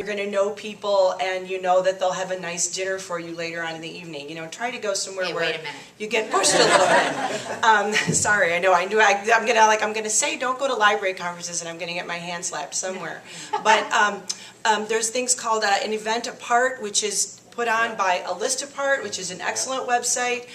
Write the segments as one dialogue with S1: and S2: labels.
S1: you're going to know people, and you know that they'll have a nice dinner for you later on in the evening. You know, try to go somewhere where
S2: wait a minute.
S1: you get pushed a little bit. Sorry, I know. I'm gonna say don't go to library conferences, and I'm gonna get my hand slapped somewhere. But there's things called an event apart, which is put on by a list apart, which is an excellent website.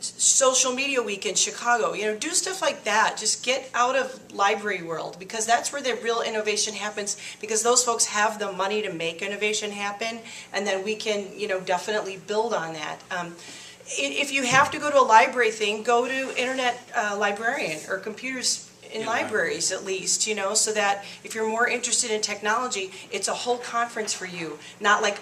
S1: Social Media Week in Chicago, you know, do stuff like that. Just get out of library world, because that's where the real innovation happens, because those folks have the money to make innovation happen, and then we can, you know, definitely build on that. If you have to go to a library thing, go to Internet Librarian or Computers in Libraries at least, you know, so that if you're more interested in technology, it's a whole conference for you, not like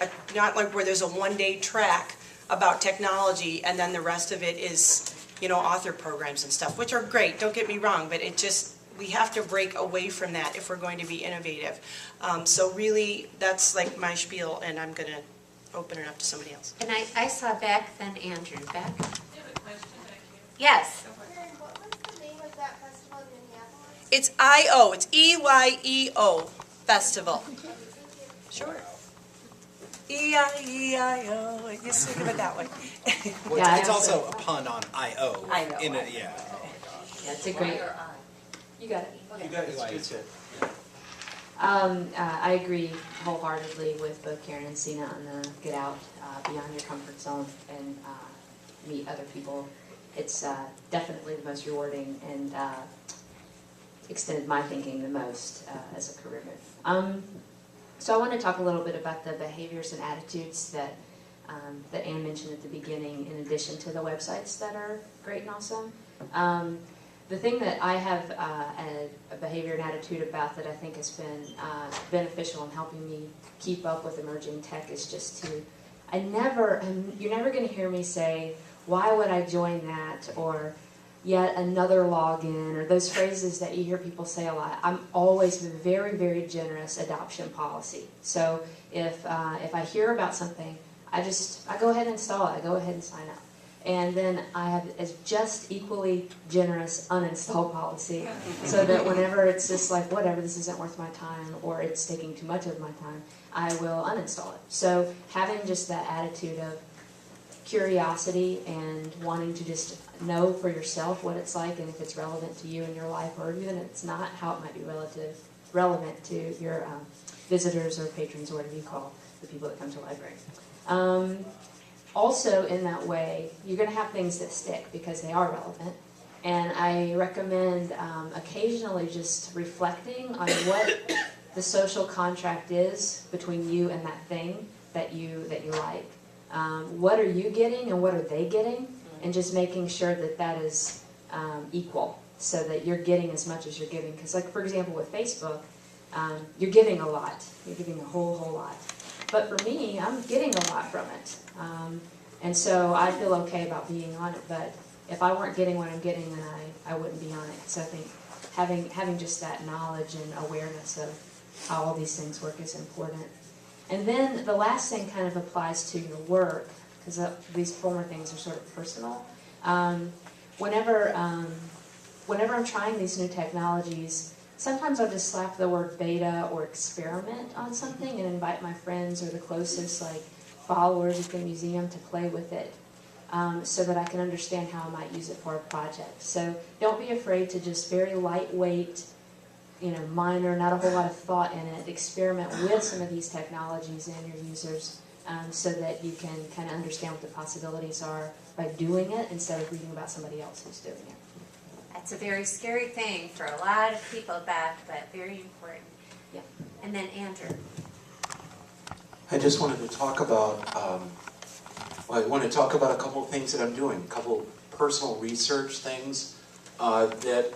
S1: where there's a one-day track about technology, and then the rest of it is, you know, author programs and stuff, which are great, don't get me wrong, but it just, we have to break away from that if we're going to be innovative. So really, that's like my spiel, and I'm going to open it up to somebody else.
S2: And I saw Beck, then Andrew. Beck?
S3: I have a question back here.
S2: Yes.
S4: What was the name of that festival in Minneapolis?
S1: It's I-O, it's E-Y-E-O Festival. Sure. E-I-E-I-O, you just think of it that way.
S5: Well,
S2: Yeah,
S5: it's also a pun on I-O.
S1: I know.
S5: Yeah.
S2: That's a great. You got it.
S5: You got it. It's it.
S6: I agree wholeheartedly with both Karen and Sina on the get out beyond your comfort zone and meet other people. It's definitely the most rewarding and extended my thinking the most as a career move. So I want to talk a little bit about the behaviors and attitudes that that Anne mentioned at the beginning, in addition to the websites that are great and awesome. The thing that I have a behavior and attitude about that I think has been beneficial in helping me keep up with emerging tech is just to, you're never going to hear me say, why would I join that, or yet another login, or those phrases that you hear people say a lot. I'm always very, very generous adoption policy. So if I hear about something, I go ahead and install it. I go ahead and sign up. And then I have a just equally generous uninstall policy, so that whenever it's just like, whatever, this isn't worth my time, or it's taking too much of my time, I will uninstall it. So having just that attitude of curiosity and wanting to just know for yourself what it's like, and if it's relevant to you in your life, or even if it's not, how it might be relevant to your visitors or patrons, or whatever you call the people that come to the library. Also, in that way, you're going to have things that stick because they are relevant. And I recommend occasionally just reflecting on what the social contract is between you and that thing that you like. What are you getting and what are they getting? And just making sure that that is equal, so that you're getting as much as you're giving. Because, like, for example, with Facebook, you're giving a lot. You're giving a whole lot. But for me, I'm getting a lot from it. And so I feel okay about being on it. But if I weren't getting what I'm getting, then I wouldn't be on it. So I think having just that knowledge and awareness of how all these things work is important. And then the last thing kind of applies to your work, because these former things are sort of personal. Whenever I'm trying these new technologies, sometimes I'll just slap the word beta or experiment on something and invite my friends or the closest followers at the museum to play with it, so that I can understand how I might use it for a project. So don't be afraid to just very lightweight, minor, not a whole lot of thought in it, experiment with some of these technologies and your users, so that you can kind of understand what the possibilities are by doing it instead of reading about somebody else who's doing it.
S2: That's a very scary thing for a lot of people back, but very important.
S6: Yeah.
S2: And then Andrew.
S7: I just wanted to talk about, a couple of things that I'm doing, a couple personal research things that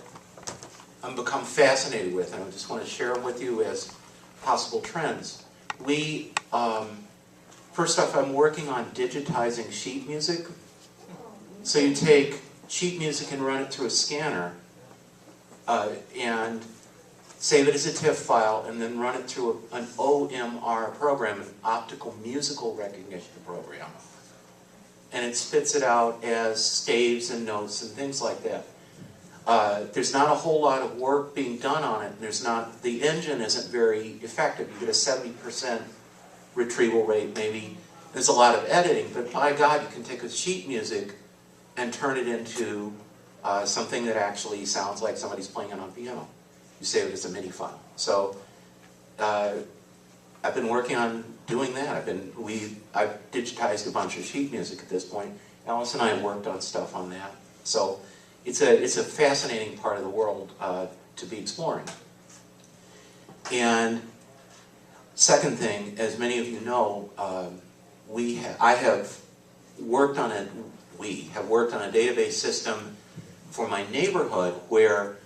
S7: I've become fascinated with, and I just want to share them with you as possible trends. First off, I'm working on digitizing sheet music. So you take sheet music and run it through a scanner, and save it as a TIFF file, and then run it through an OMR program, an optical musical recognition program. And it spits it out as staves and notes and things like that. there's not a whole lot of work being done on it. The engine isn't very effective. You get a 70% retrieval rate maybe. There's a lot of editing, but by God, you can take a sheet music and turn it into something that actually sounds like somebody's playing it on piano. You save it as a MIDI file. So I've been working on doing that. I've digitized a bunch of sheet music at this point. Alice and I have worked on stuff on that. So it's a fascinating part of the world to be exploring. And second thing, as many of you know, we have worked on a database system for my neighborhood where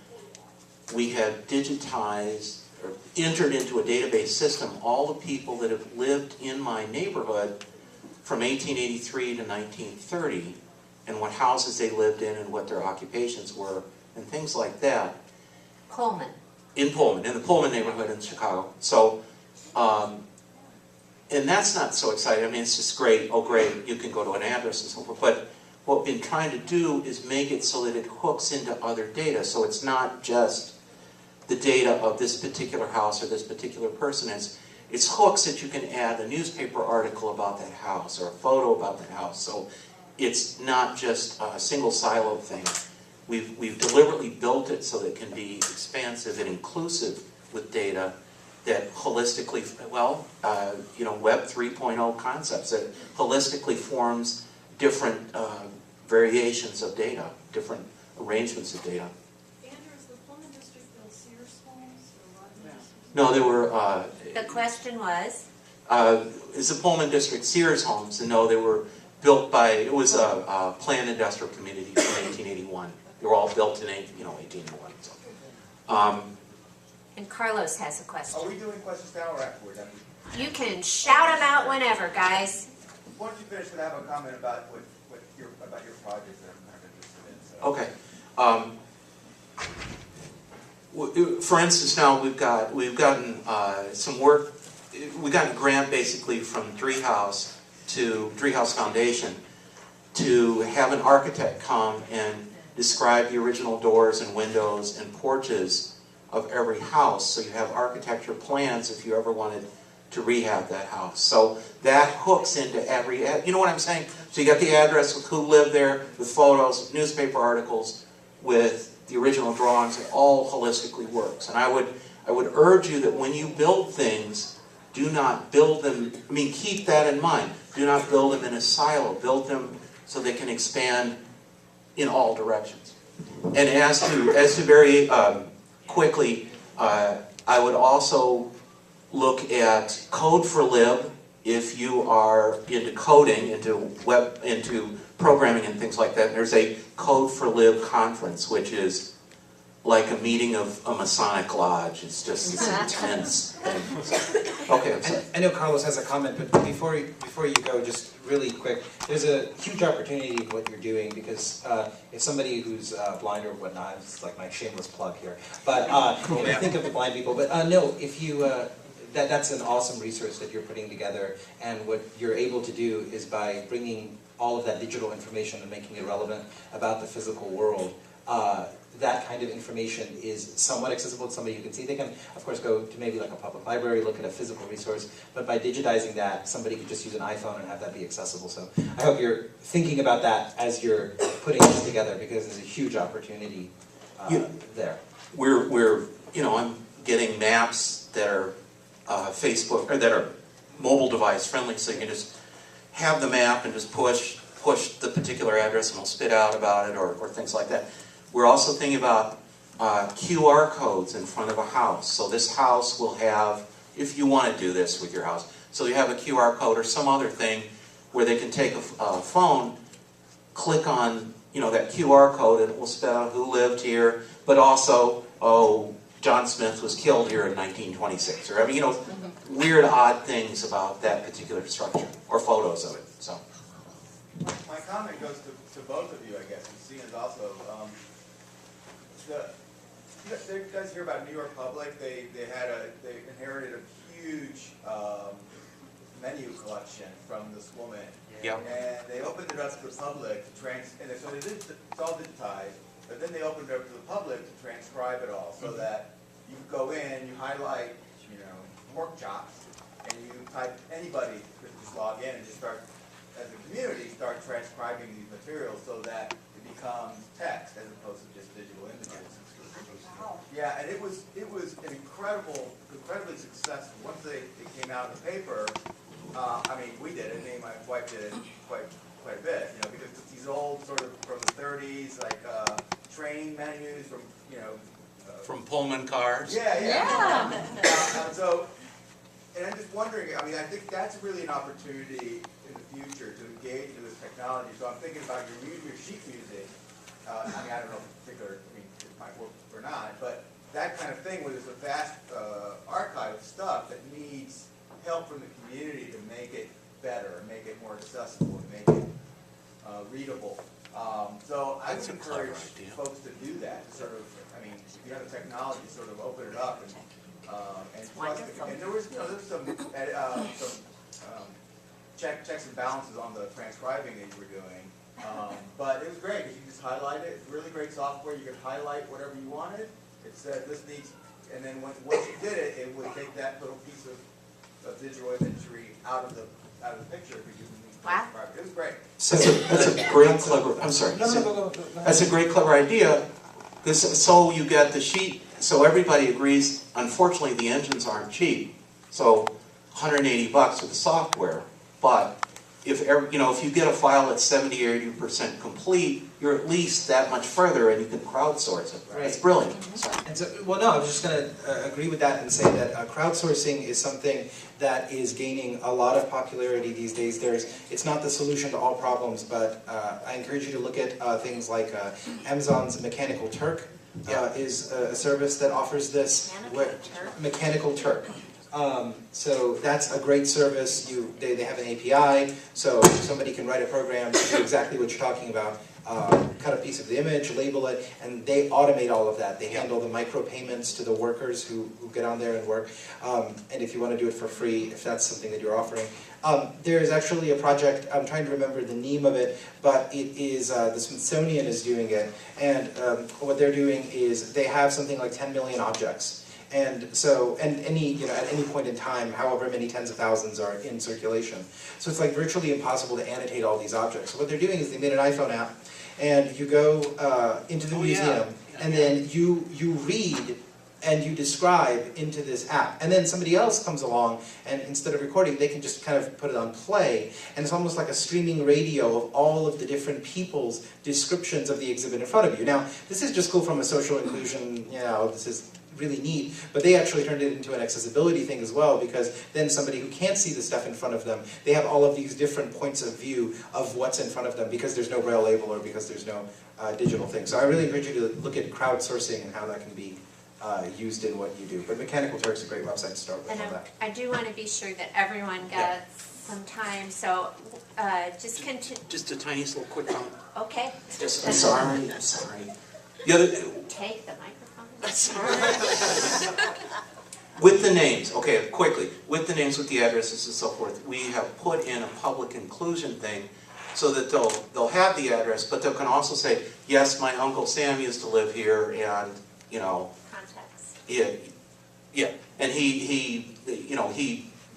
S7: we have digitized or entered into a database system all the people that have lived in my neighborhood from 1883 to 1930 and what houses they lived in and what their occupations were and things like that.
S2: Pullman.
S7: In the Pullman neighborhood in Chicago. So, and that's not so exciting. I mean, it's just great. Oh, great, you can go to an address and so forth. But what we've been trying to do is make it so that it hooks into other data. So it's not just the data of this particular house or this particular person. It's hooks that you can add a newspaper article about that house or a photo about that house. So it's not just a single silo thing. We've deliberately built it so that it can be expansive and inclusive with data that holistically, Web 3.0 concepts that holistically forms different variations of data, different arrangements of data.
S3: Andrew, is the Pullman District built Sears homes or Rodgers?
S7: No, there were,
S2: The question was,
S7: is the Pullman District Sears homes? And no, they were built by, it was a planned industrial community from 1881. They were all built in 1881. So.
S2: and Carlos has a question.
S8: Are we doing questions now or afterward?
S2: You can shout them out whenever, guys.
S8: Why don't you finish and have a comment about your projects that I'm kind of interested in. So.
S7: Okay. For instance, now we've gotten some work. We got a grant basically from Driehaus Foundation to have an architect come and describe the original doors and windows and porches of every house. So you have architecture plans if you ever wanted to rehab that house. So that hooks into every, you know what I'm saying? So you got the address with who lived there, with photos, with newspaper articles, with the original drawings. It all holistically works. And I would urge you that when you build things, do not build them, keep that in mind. Do not build them in a silo. Build them so they can expand in all directions. And as to very quickly, I would also look at Code for Lib if you are into coding, into programming and things like that. And there's a Code for Lib conference, which is like a meeting of a Masonic lodge. It's just this intense thing. Okay, I'm sorry.
S5: I know Carlos has a comment, but before you go, just really quick, there's a huge opportunity in what you're doing because if somebody who's blind or whatnot, it's like my shameless plug here, but think of the blind people. But no, if you that's an awesome resource that you're putting together, and what you're able to do is by bringing all of that digital information and making it relevant about the physical world. That kind of information is somewhat accessible to somebody who can see. They can, of course, go to maybe like a public library, look at a physical resource, but by digitizing that, somebody could just use an iPhone and have that be accessible. So I hope you're thinking about that as you're putting this together, because there's a huge opportunity there.
S7: I'm getting maps that are Facebook, or that are mobile device friendly, so you can just have the map and just push the particular address and it'll spit out about it, or things like that. We're also thinking about QR codes in front of a house. So this house will have, if you want to do this with your house, so you have a QR code or some other thing where they can take a phone, click on that QR code, and it will spell out who lived here, but also, John Smith was killed here in 1926, or weird, odd things about that particular structure, or photos of it. So.
S8: My comment goes to both of you, I guess, and Sina's also. You guys hear about New York Public? They inherited a huge menu collection from this woman.
S7: Yep.
S8: And they opened it up to the public, so it's all digitized, but then they opened it up to the public to transcribe it all, so that you go in, you highlight, you know, pork chops, and you type, anybody could just log in and just start, as a community, start transcribing these materials so that it becomes text as opposed to just digital images. Yeah, and it was an incredibly successful. Once it came out in the paper, I mean, we did it. Me and my wife did it quite a bit, you know, because it's these old sort of from the 30s, like train menus from, you know.
S7: From Pullman cars?
S8: Yeah. So, and I'm just wondering, I mean, I think that's really an opportunity in the future to engage in this technology. So I'm thinking about your sheet music. I mean, I don't know in particular, I mean, it might work or not, but that kind of thing where there's a vast archive of stuff that needs help from the community to make it better, make it more accessible, and make it readable. So I would encourage folks to do that, to sort of, I mean, if you have the technology, sort of open it up and trust it. And there was, you know, there's some checks and balances on the transcribing that you were doing. But it was great because you just highlight it. It's really great software. You could highlight whatever you wanted. It said this needs, and then once you did it, it would take that little piece of digital imagery out of the picture because you need to transcribe it. It was great.
S7: So that's a great, clever. I'm sorry.
S5: Go.
S7: That's a great, clever idea. So you get the sheet. So everybody agrees. Unfortunately, the engines aren't cheap. So $180 for the software, but if you get a file that's 70 or 80% complete, you're at least that much further, and you can crowdsource it.
S5: Right.
S7: It's brilliant. Sorry.
S5: And so, well, no, I was just going to agree with that and say that crowdsourcing is something that is gaining a lot of popularity these days. It's not the solution to all problems, but I encourage you to look at things like Amazon's Mechanical Turk is a service that offers this. Mechanical Turk. So that's a great service. They have an API, so somebody can write a program to do exactly what you're talking about. Cut a piece of the image, label it, and they automate all of that. They handle the micropayments to the workers who get on there and work. And if you want to do it for free, if that's something that you're offering. There is actually a project, I'm trying to remember the name of it, but it is, the Smithsonian is doing it. And what they're doing is they have something like 10 million objects. And so, at any point in time, however many tens of thousands are in circulation. So it's like virtually impossible to annotate all these objects. So what they're doing is they made an iPhone app, and you go into the museum, and then you read and you describe into this app. And then somebody else comes along, and instead of recording, they can just kind of put it on play, and it's almost like a streaming radio of all of the different people's descriptions of the exhibit in front of you. Now, this is just cool from a social inclusion, this is really neat, but they actually turned it into an accessibility thing as well, because then somebody who can't see the stuff in front of them, they have all of these different points of view of what's in front of them because there's no braille label or because there's no digital thing. So I really encourage you to look at crowdsourcing and how that can be used in what you do. But Mechanical Turk's a great website to start with
S2: And
S5: on that.
S2: I do want to be sure that everyone gets some time, so just continue.
S7: Just a tiny little quick comment.
S2: Okay.
S7: I'm sorry. The other,
S2: Take the microphone.
S7: with the names, okay, quickly, with the names, with the addresses and so forth, we have put in a public inclusion thing so that they'll have the address, but they can also say, yes, my Uncle Sam used to live here, and,
S2: Context.
S7: Yeah, and he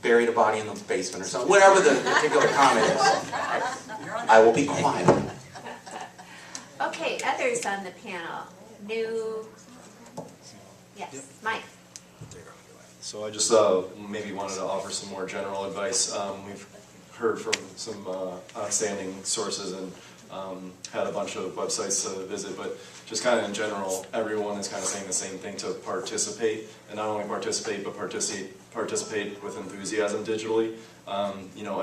S7: buried a body in the basement or something, whatever the particular comment is. I will be quiet.
S2: Okay, others on the panel. Yes, Mike.
S9: So I just maybe wanted to offer some more general advice. We've heard from some outstanding sources and had a bunch of websites to visit, but just kind of in general, everyone is kind of saying the same thing, to participate, and not only participate, but participate with enthusiasm digitally.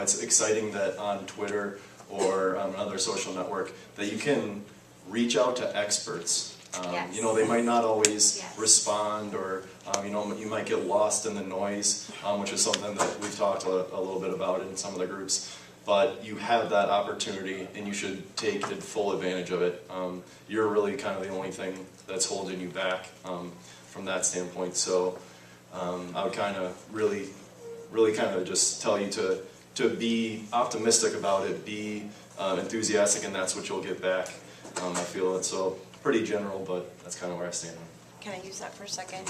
S9: It's exciting that on Twitter or another social network that you can reach out to experts.
S2: Yes.
S9: They might not always respond, or you might get lost in the noise, which is something that we've talked a little bit about in some of the groups. But you have that opportunity, and you should take full advantage of it. You're really kind of the only thing that's holding you back from that standpoint. So I would kind of really kind of just tell you to be optimistic about it, be enthusiastic, and that's what you'll get back. I feel it. So pretty general, but that's kind of where I stand on it.
S1: Can I use that for a second?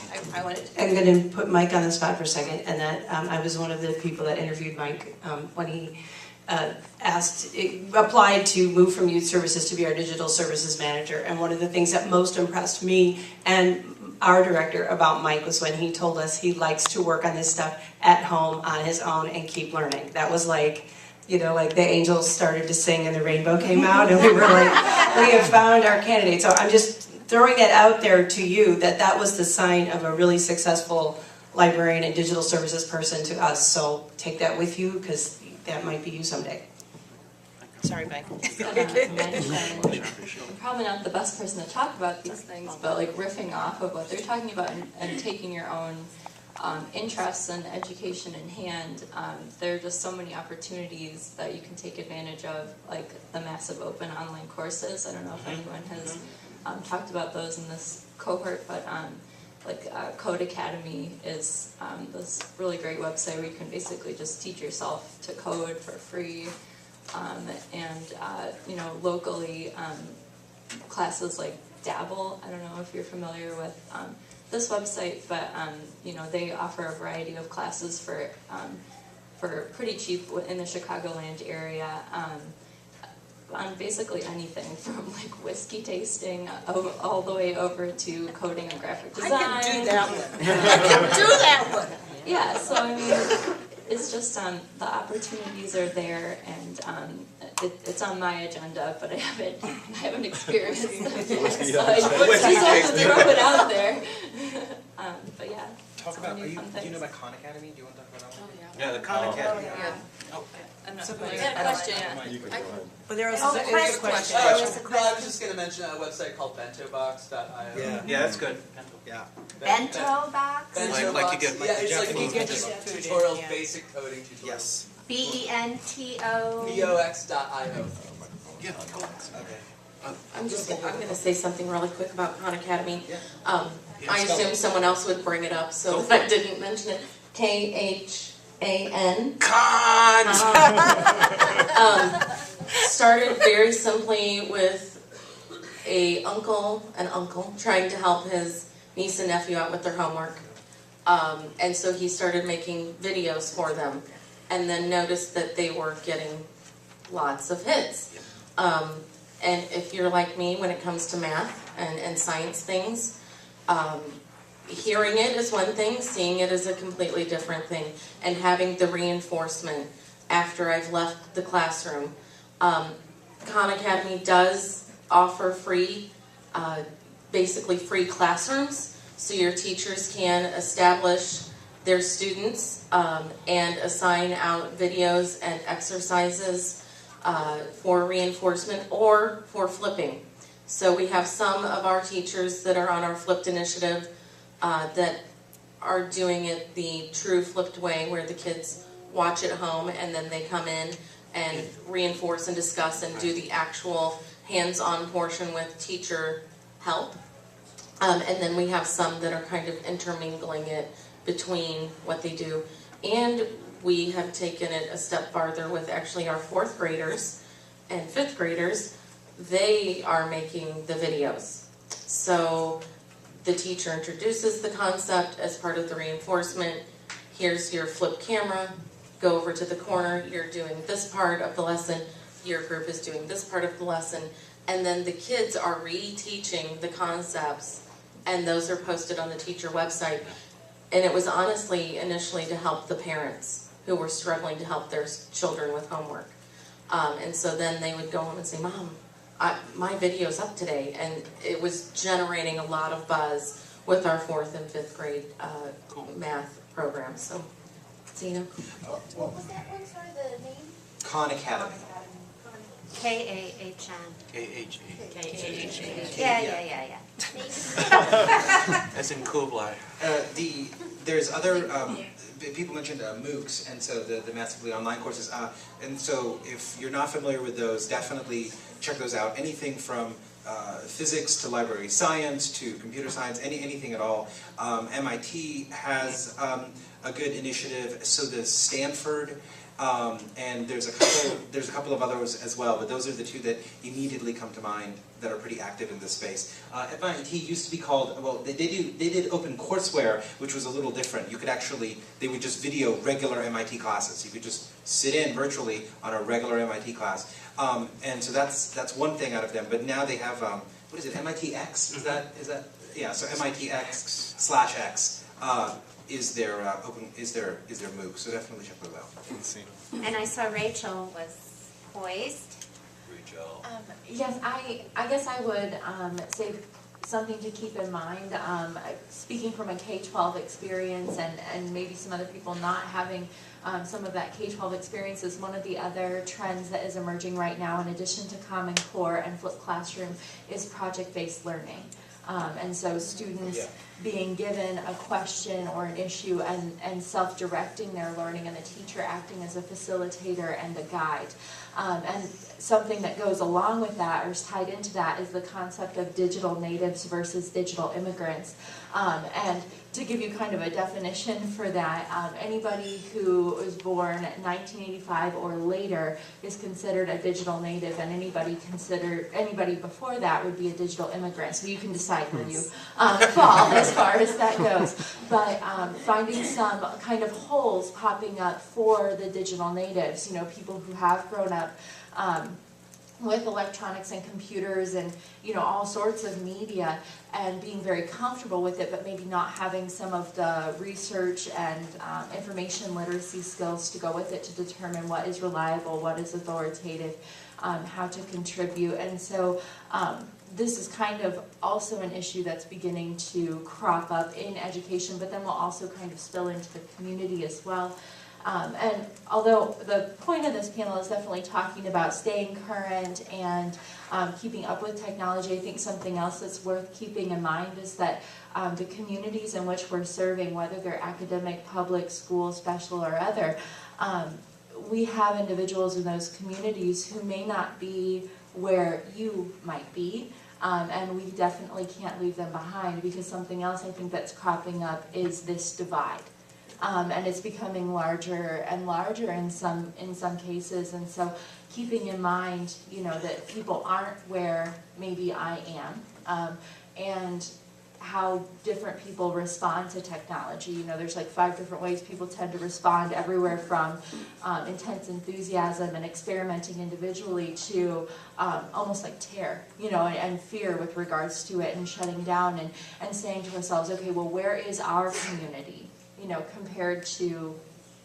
S1: I'm going to put Mike on the spot for a second, and that I was one of the people that interviewed Mike when he applied to move from youth services to be our digital services manager. And one of the things that most impressed me and our director about Mike was when he told us he likes to work on this stuff at home on his own and keep learning. That was like, you know, like the angels started to sing and the rainbow came out, and we were like, we have found our candidate. So I'm just throwing that out there to you, that was the sign of a really successful librarian and digital services person to us. So take that with you, because that might be you someday. Sorry, Mike.
S10: I'm probably not the best person to talk about these things, but like riffing off of what they're talking about and taking your own interests and education in hand, there are just so many opportunities that you can take advantage of, like the massive open online courses. I don't know if anyone has talked about those in this cohort, but Code Academy is this really great website where you can basically just teach yourself to code for free, you know, locally classes like Dabble. I don't know if you're familiar with this website, but you know, they offer a variety of classes for pretty cheap in the Chicagoland area. On basically anything from like whiskey tasting all the way over to coding and graphic design.
S1: I can do that one. I can do that one.
S10: Yeah, so I mean, it's just the opportunities are there, and it's on my agenda, but I haven't experienced it yet, so I just have to throw it out there. But yeah.
S5: Talk about, do you know about Khan Academy? Do you want to talk about that one?
S3: Oh,
S5: Yeah, the Khan Academy.
S3: I'm not
S1: So
S3: familiar.
S1: I had a question.
S9: You can go ahead.
S1: But there was
S4: Oh,
S1: a
S4: question.
S1: question.
S11: I was just going to mention a website called bentobox.io.
S5: Yeah, that's good. Yeah.
S4: Bento box?
S11: Bento
S5: Like
S11: Box.
S5: you get, like
S11: yeah,
S5: the
S11: it's like
S5: Japanese
S11: you get
S5: Bento
S11: just
S1: Box.
S11: tutorials,
S1: Yeah.
S11: basic coding tutorials.
S5: Yes.
S4: BENTO?
S11: box.io.
S5: Okay.
S12: I'm going to say something really quick about Khan Academy. I assumed someone else would bring it up, so that I didn't mention it. KHAN.
S5: Khan!
S12: Started very simply with an uncle trying to help his niece and nephew out with their homework. And so he started making videos for them, and then noticed that they were getting lots of hits. And if you're like me when it comes to math and science things, hearing it is one thing, seeing it is a completely different thing, and having the reinforcement after I've left the classroom. Khan Academy does offer free, basically free classrooms, so your teachers can establish their students and assign out videos and exercises for reinforcement or for flipping. So we have some of our teachers that are on our flipped initiative that are doing it the true flipped way, where the kids watch at home and then they come in and reinforce and discuss and do the actual hands-on portion with teacher help. And then we have some that are kind of intermingling it between what they do. And we have taken it a step farther with actually our 4th graders and 5th graders. They are making the videos. So the teacher introduces the concept as part of the reinforcement. Here's your flip camera. Go over to the corner. You're doing this part of the lesson. Your group is doing this part of the lesson. And then the kids are reteaching the concepts, and those are posted on the teacher website. And it was honestly initially to help the parents who were struggling to help their children with homework. And so then they would go home and say, Mom, my video's up today. And it was generating a lot of buzz with our 4th and 5th grade math program. So, you know.
S4: What was that one, sorry, the name?
S5: Khan Academy.
S4: KAHN. Yeah.
S11: As in Kublai.
S5: There's other, people mentioned MOOCs, and so the massively online courses. And so if you're not familiar with those, definitely check those out. Anything from physics to library science to computer science, anything at all. MIT has a good initiative. So does Stanford. And there's a couple of others as well, but those are the two that immediately come to mind that are pretty active in this space. MIT used to be called, well, they did open courseware, which was a little different. You could actually, they would just video regular MIT classes. You could just sit in virtually on a regular MIT class. And so that's one thing out of them. But now they have, what is it, MITx? Is that, yeah, so MITx/X. Is their MOOC, so definitely check those out.
S2: And I saw Rachel was poised.
S5: Rachel.
S13: Yes, I guess I would say something to keep in mind, speaking from a K-12 experience and maybe some other people not having some of that K-12 experience, is one of the other trends that is emerging right now, in addition to Common Core and flipped classroom, is project-based learning. And so students being given a question or an issue and self-directing their learning, and the teacher acting as a facilitator and a guide. And something that goes along with that, or is tied into that, is the concept of digital natives versus digital immigrants. And to give you kind of a definition for that, anybody who was born in 1985 or later is considered a digital native, and anybody before that would be a digital immigrant. So you can decide where you fall as far as that goes. But finding some kind of holes popping up for the digital natives, you know, people who have grown up with electronics and computers and, you know, all sorts of media, and being very comfortable with it, but maybe not having some of the research and information literacy skills to go with it to determine what is reliable, what is authoritative, how to contribute. And so this is kind of also an issue that's beginning to crop up in education, but then will also kind of spill into the community as well. And although the point of this panel is definitely talking about staying current and keeping up with technology, I think something else that's worth keeping in mind is that the communities in which we're serving, whether they're academic, public, school, special, or other, we have individuals in those communities who may not be where you might be. And we definitely can't leave them behind, because something else I think that's cropping up is this divide. And it's becoming larger and larger in some cases, and so keeping in mind, you know, that people aren't where maybe I am, and how different people respond to technology. You know, there's like 5 different ways people tend to respond, everywhere from intense enthusiasm and experimenting individually to almost like terror, you know, and fear with regards to it, and shutting down and saying to ourselves, okay, well, where is our community, you know, compared to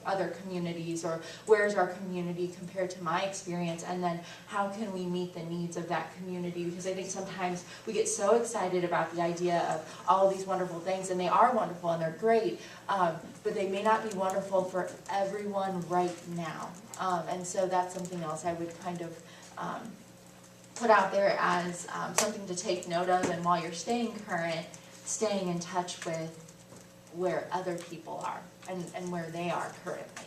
S13: other communities, or where's our community compared to my experience, and then how can we meet the needs of that community? Because I think sometimes we get so excited about the idea of all of these wonderful things, and they are wonderful and they're great, but they may not be wonderful for everyone right now. And so that's something else I would kind of put out there as something to take note of, and while you're staying current, staying in touch with where other people are and where they are currently.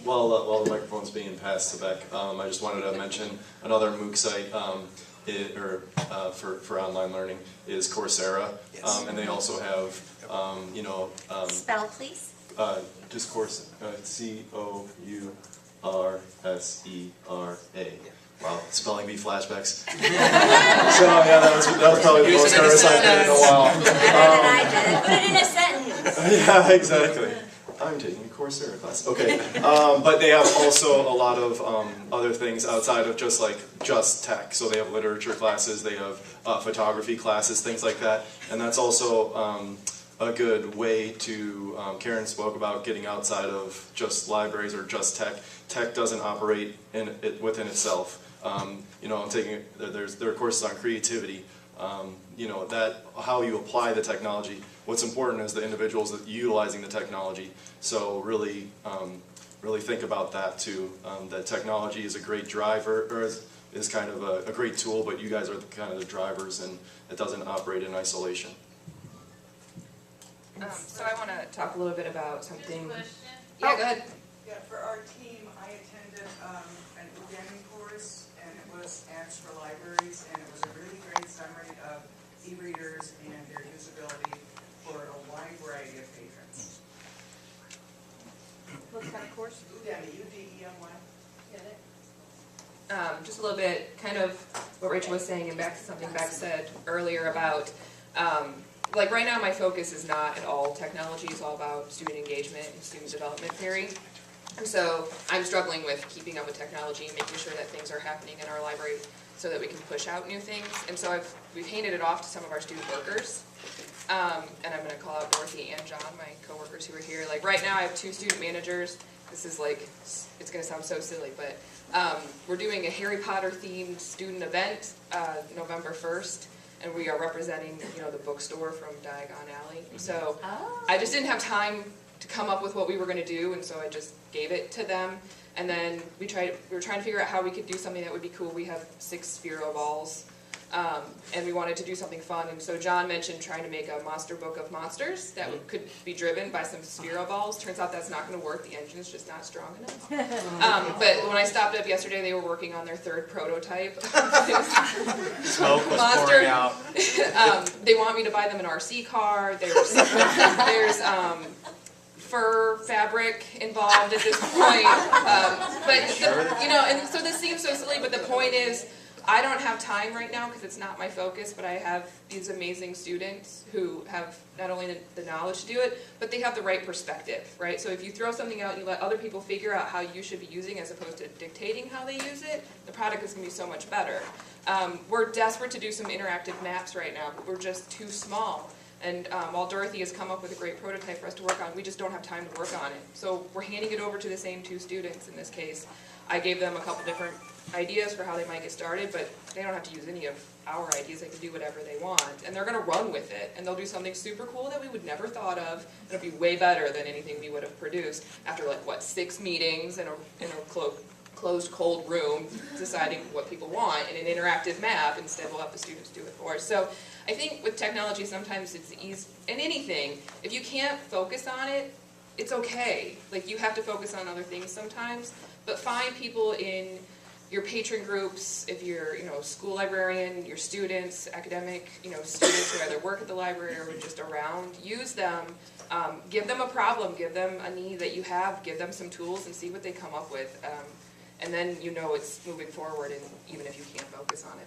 S9: While the microphone's being passed to Beck, I just wanted to mention another MOOC site for online learning is Coursera, and they also have
S2: Spell, please.
S9: Just Coursera, C-O-U-R-S-E-R-A. Wow, spelling bee flashbacks. So yeah, that was probably the most nervous I've been in a while.
S2: Better than I did. Put it in a sentence.
S9: Yeah, exactly. I'm taking a Coursera class. Okay, but they have also a lot of other things outside of just tech. So they have literature classes, they have photography classes, things like that, and that's also a good way to. Karen spoke about getting outside of just libraries or just tech. Tech doesn't operate within itself. You know, there are courses on creativity. You know, how you apply the technology. What's important is the individuals that utilizing the technology. So really think about that too. That technology is a great driver, or is kind of a great tool, but you guys are kind of the drivers, and it doesn't operate in isolation.
S14: So I want to talk a little bit about something.
S15: Yeah,
S14: go ahead.
S15: Yeah, for our team, I attended an programming course, and it was apps for libraries, and it was a really great summary of e-readers and their usability for a wide variety of patrons.
S14: What kind of course?
S15: Udemy, U-D-E-M-Y.
S14: Get it? Just a little bit, kind of what Rachel was saying, and back to something Beck said earlier about, like right now my focus is not at all technology, it's all about student engagement and student development theory. And so I'm struggling with keeping up with technology and making sure that things are happening in our library so that we can push out new things. And so we've handed it off to some of our student workers. And I'm going to call out Dorothy and John, my coworkers who are here. Like right now I have 2 student managers. This is like, it's going to sound so silly, but we're doing a Harry Potter themed student event November 1st. And we are representing, the bookstore from Diagon Alley. So I just didn't have time to come up with what we were going to do, and so I just gave it to them. And then we were trying to figure out how we could do something that would be cool. We have 6 Sphero balls, and we wanted to do something fun. And so John mentioned trying to make a monster book of monsters that could be driven by some Sphero balls. Turns out that's not going to work. The engine's just not strong enough. But when I stopped up yesterday, they were working on their 3rd prototype.
S16: Smoke was
S14: monster.
S16: pouring out.
S14: They want me to buy them an RC car. There's fur fabric involved at this point. And so this seems so silly, but the point is, I don't have time right now because it's not my focus, but I have these amazing students who have not only the knowledge to do it, but they have the right perspective, right? So if you throw something out and you let other people figure out how you should be using it as opposed to dictating how they use it, the product is going to be so much better. We're desperate to do some interactive maps right now, but we're just too small. And while Dorothy has come up with a great prototype for us to work on, we just don't have time to work on it. So we're handing it over to the same 2 students in this case. I gave them a couple different ideas for how they might get started, but they don't have to use any of our ideas. They can do whatever they want. And they're going to run with it. And they'll do something super cool that we would never thought of. It'll be way better than anything we would have produced after 6 meetings in a closed, cold room deciding what people want in an interactive map. Instead, we'll have the students do it for us. So I think with technology, sometimes it's easy. And anything, if you can't focus on it, it's okay. You have to focus on other things sometimes. But find people in your patron groups, if you're, school librarian, your students, academic, students who either work at the library or just around, use them, give them a problem, give them a need that you have, give them some tools and see what they come up with. And then it's moving forward, and even if you can't focus on it.